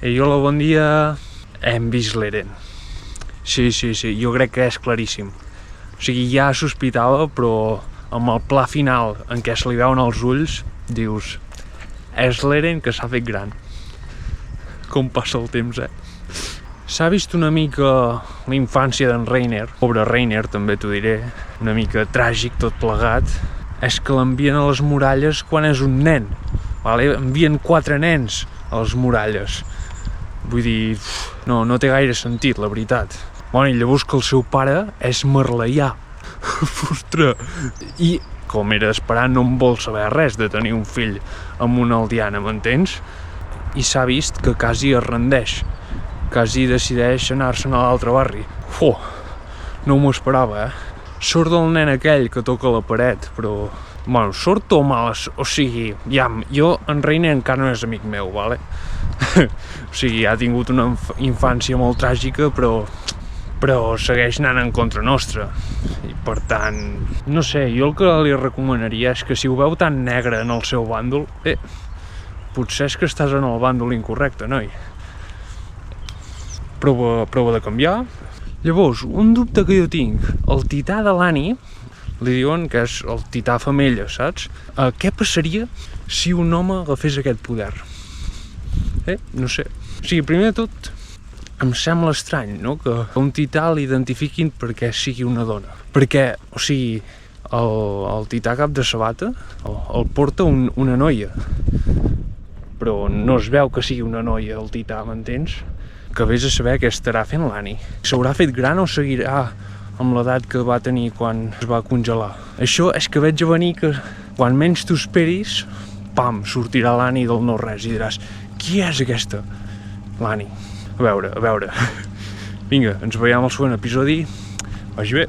Ei, hola, bon dia. Hem vist l'Eren. Sí, jo crec que és claríssim. O sigui, ja sospitava, però amb el pla final en què se li veuen els ulls, dius, és l'Eren que s'ha fet gran. Com passa el temps, S'ha vist una mica la infància d'en Reiner, pobre Reiner, també t'ho diré, una mica tràgic tot plegat, és que l'envien a les muralles quan és un nen, vale? Envien 4 nens a les muralles. Vull dir, no té gaire sentit, la veritat. Bueno, i llavors que el seu pare és merleià. Ostres! I, com era d'esperar, no en vol saber res de tenir un fill amb una aldeana, m'entens? I s'ha vist que quasi es rendeix. Quasi decideix anar-se'n a l'altre barri. No m'ho esperava, Sort del nen aquell que toca la paret, però... Bueno, sort o males... O sigui, jo, en Reiner encara no és amic meu, vale? O sigui, ha tingut una infància molt tràgica, però segueix anant en contra nostra. I per tant, no sé, jo el que li recomanaria és que si ho veu tan negre en el seu bàndol, potser és que estàs en el bàndol incorrecte, noi. Prova de canviar. Llavors, un dubte que jo tinc, el tità de l'Annie, li diuen que és el tità femella, saps? Què passaria si un home agafés aquest poder? No sé. O sigui, primer de tot, em sembla estrany, no?, que un tità l'identifiquin perquè sigui una dona. Perquè, o sigui, el tità cap de sabata el porta una noia. Però no es veu que sigui una noia, el tità, m'entens? Que vés a saber què estarà fent l'Annie. S'haurà fet gran o seguirà amb l'edat que va tenir quan es va congelar? Això és que veig a venir que quan menys t'ho esperis, pam, sortirà l'Annie del no-res i diràs, qui és aquesta? L'Annie. A veure. Vinga, ens veiem al següent episodi. Vagi bé.